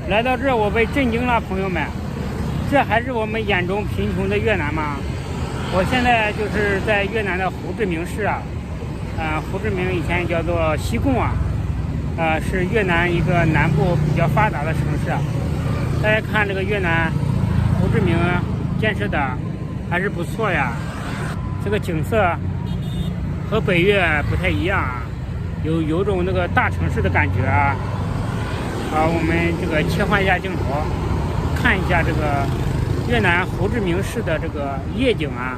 来到这儿我被震惊了，朋友们，这还是我们眼中贫穷的越南吗？我现在就是在越南的胡志明市啊，胡志明以前叫做西贡啊，是越南一个南部比较发达的城市啊。大家看这个越南胡志明建设的还是不错呀，这个景色和北越不太一样啊，有种那个大城市的感觉啊。我们这个切换一下镜头，看一下这个越南胡志明市的这个夜景啊，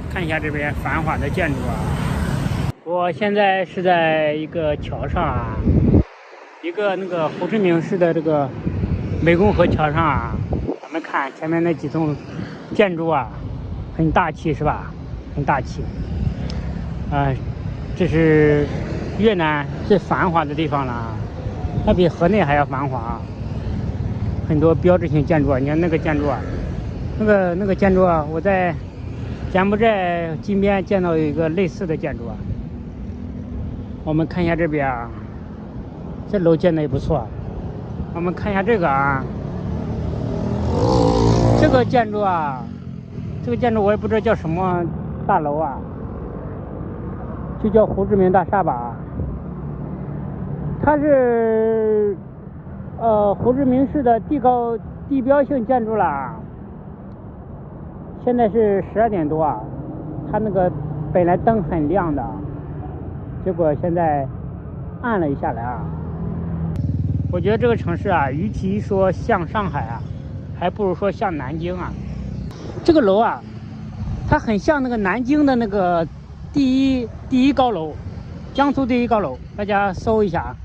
看一下这边繁华的建筑啊。我现在是在一个桥上啊，一个那个胡志明市的这个湄公河桥上啊，咱们看前面那几栋建筑啊，很大气是吧？很大气。这是越南最繁华的地方了，它比河内还要繁华，很多标志性建筑啊。你看那个建筑啊，那个建筑啊，我在柬埔寨金边见到有一个类似的建筑啊。我们看一下这边啊，这楼建的也不错。我们看一下这个啊，这个建筑啊，这个建筑我也不知道叫什么大楼啊，就叫胡志明大厦吧。它是胡志明市的地标性建筑了。现在是12点多啊，它那个本来灯很亮的，结果现在暗了一下来啊。我觉得这个城市啊，与其说像上海啊，还不如说像南京啊。这个楼啊，它很像那个南京的那个第一高楼，江苏第一高楼。大家搜一下啊，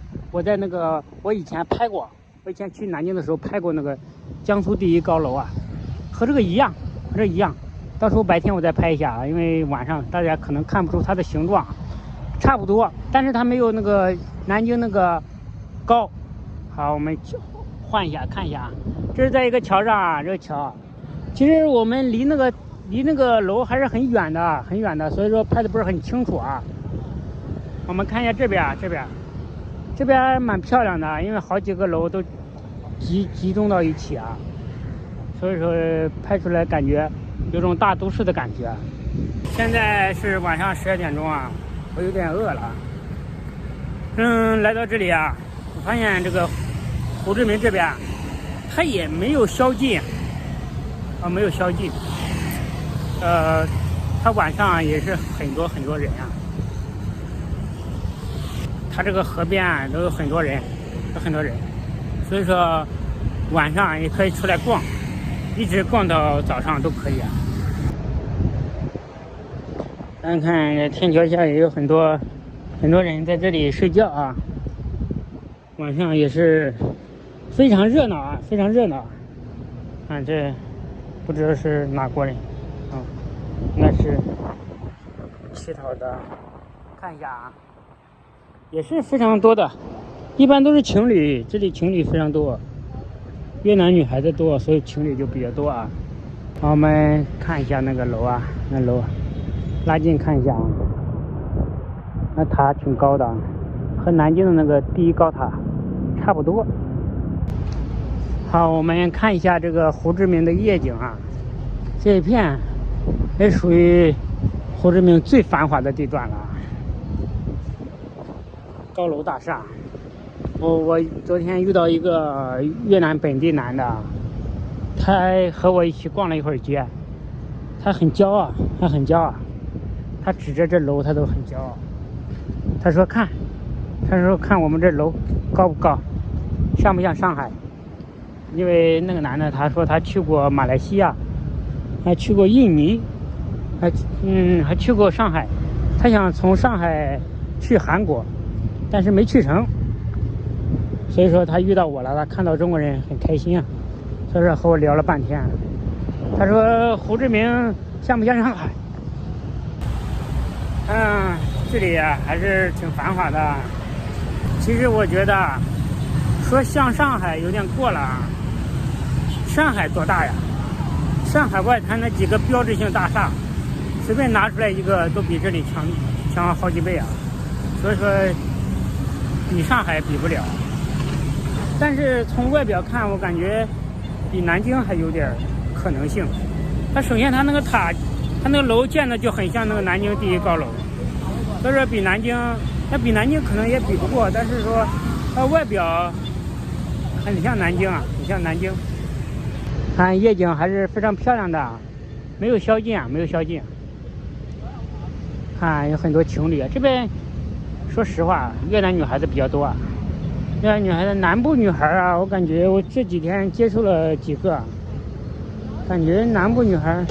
我以前拍过，我以前去南京的时候拍过那个江苏第一高楼啊，和这个一样，和这一样。到时候白天我再拍一下啊，因为晚上大家可能看不出它的形状，差不多，但是它没有那个南京那个高。好，我们换一下看一下啊，这是在一个桥上啊，这个桥，其实我们离那个楼还是很远的，很远的，所以说拍的不是很清楚啊。我们看一下这边啊，这边蛮漂亮的，因为好几个楼都集中到一起啊，所以说拍出来感觉有种大都市的感觉。现在是晚上12点钟啊，我有点饿了。来到这里啊，我发现这个胡志明这边它也没有宵禁啊，没有宵禁。它晚上也是很多人啊。它这个河边啊都有很多人，所以说晚上也可以出来逛，一直逛到早上都可以啊。看看天桥下也有很多人在这里睡觉啊，晚上也是非常热闹啊，非常热闹。看这不知道是哪国人啊，应该是乞讨的。看一下啊，也是非常多的，一般都是情侣，这里情侣非常多，越南女孩子多，所以情侣就比较多啊。好，我们看一下那个楼啊，那楼拉近看一下啊，那塔挺高的，和南京的那个第一高塔差不多。好，我们看一下这个胡志明的夜景啊，这一片也属于胡志明最繁华的地段了，高楼大厦。我昨天遇到一个越南本地男的，他和我一起逛了一会儿街，他很骄傲，他指着这楼他都很骄傲。他说看我们这楼高不高，像不像上海？因为那个男的他说他去过马来西亚，还去过印尼，还去过上海，他想从上海去韩国，但是没去成，所以说他遇到我了，他看到中国人很开心啊，所以说和我聊了半天。他说胡志明像不像上海？这里啊还是挺繁华的。其实我觉得说像上海有点过了啊，上海多大呀？上海外滩那几个标志性大厦，随便拿出来一个都比这里强好几倍啊，所以说比上海比不了。但是从外表看，我感觉比南京还有点可能性。它首先它那个塔，它那个楼建的就很像那个南京第一高楼，所以说比南京，它比南京可能也比不过，但是说它外表很像南京啊，很像南京。看夜景还是非常漂亮的，没有宵禁啊，没有宵禁。看有很多情侣啊，这边说实话，越南女孩子比较多啊。越南女孩子，南部女孩啊，我感觉我这几天接触了几个，感觉南部女孩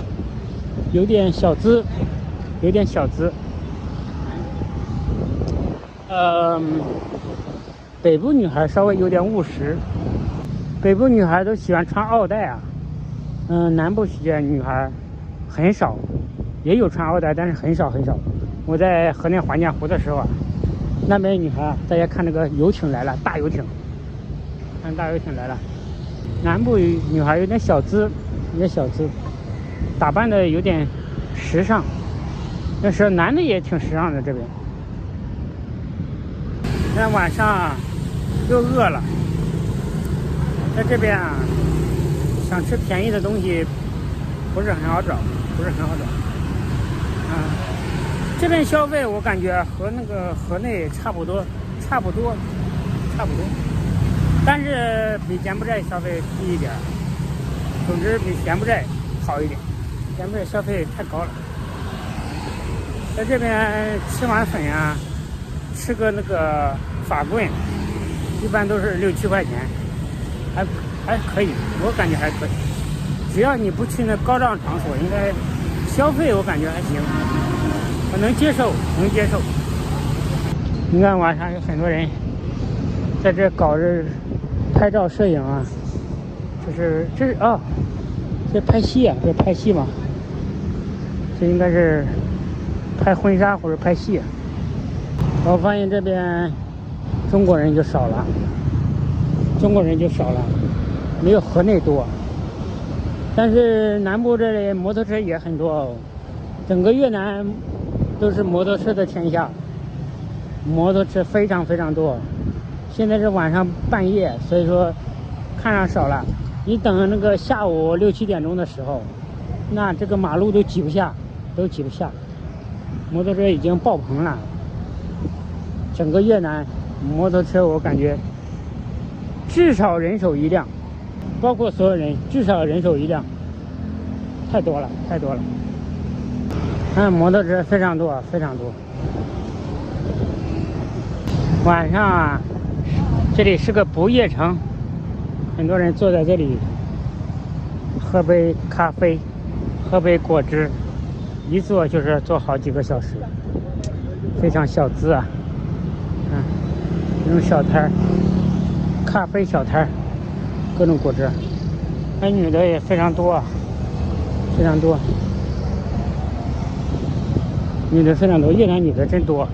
有点小资，有点小资。北部女孩稍微有点务实，北部女孩都喜欢穿奥黛啊。南部女孩很少，也有穿奥黛，但是很少很少。我在河内华强湖的时候啊，那边女孩，大家看那个游艇来了，大游艇，看大游艇来了。南部女孩有点小资，有点小资，打扮的有点时尚，但是男的也挺时尚的这边。那晚上啊又饿了，在这边啊想吃便宜的东西不是很好找，不是很好找。这边消费我感觉和那个河内差不多，但是比柬埔寨消费低一点，总之比柬埔寨好一点。柬埔寨消费太高了，在这边吃碗粉啊，吃个那个法棍，一般都是6、7块钱，还可以，我感觉还可以。只要你不去那高档场所，应该消费我感觉还行。我能接受，能接受。你看晚上有很多人在这搞着拍照摄影啊，这是这拍戏啊，这拍戏嘛，这应该是拍婚纱或者拍戏啊。我发现这边中国人就少了，没有河内多。但是南部这里摩托车也很多哦，整个越南都是摩托车的天下，摩托车非常非常多。现在是晚上半夜，所以说看上少了。你等那个下午6、7点钟的时候，那这个马路都挤不下，摩托车已经爆棚了。整个越南摩托车我感觉至少人手1辆，包括所有人至少人手1辆，太多了。摩托车非常多。晚上啊，这里是个不夜城，很多人坐在这里喝杯咖啡，喝杯果汁，一坐就是坐好几个小时，非常小资啊。这种小摊儿，咖啡小摊儿，各种果汁，那女的也非常多，女的非常多，越南女的真多，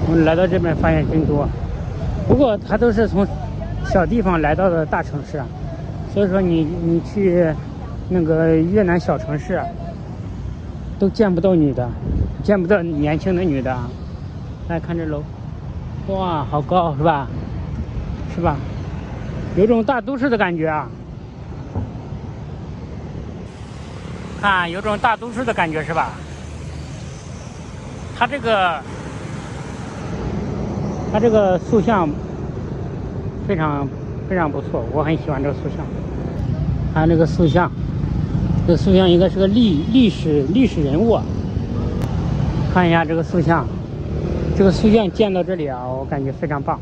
我们来到这边发现真多。不过她都是从小地方来到的大城市啊，所以说你去那个越南小城市啊，都见不到女的，见不到年轻的女的啊。来看这楼，哇，好高是吧？有种大都市的感觉啊！看，有种大都市的感觉是吧？它这个塑像非常非常不错，我很喜欢这个塑像。看这个塑像，应该是个历史人物啊。看一下这个塑像，建到这里啊，我感觉非常棒，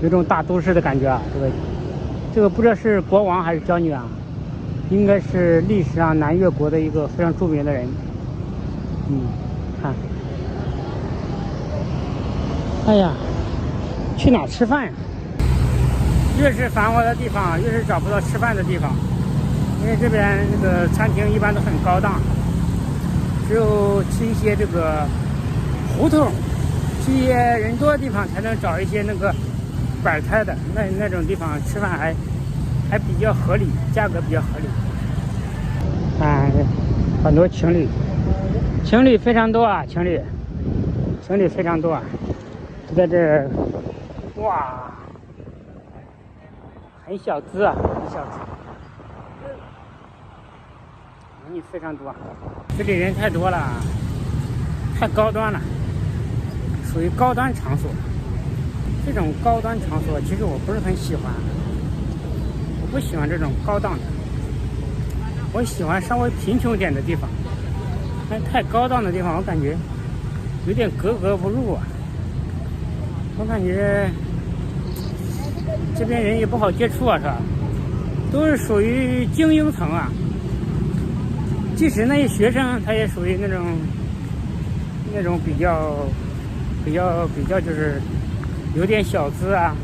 有种大都市的感觉啊。这个不知道是国王还是娇女啊，应该是历史上南越国的一个非常著名的人。看，哎呀，去哪吃饭呀？越是繁华的地方，越是找不到吃饭的地方，因为这边那个餐厅一般都很高档，只有去一些这个胡同，去一些人多的地方才能找一些那个摆摊的那种地方吃饭还比较合理，价格比较合理。很多情侣非常多啊，情侣非常多啊，都在这哇，很小资啊，很小资，人非常多，这里人太多了，太高端了，属于高端场所。这种高端场所其实我不是很喜欢，我不喜欢这种高档的，我喜欢稍微贫穷点的地方。但太高档的地方，我感觉有点格格不入啊。我感觉这边人也不好接触啊，是吧？都是属于精英层啊。即使那些学生，他也属于那种比较就是有点小资啊。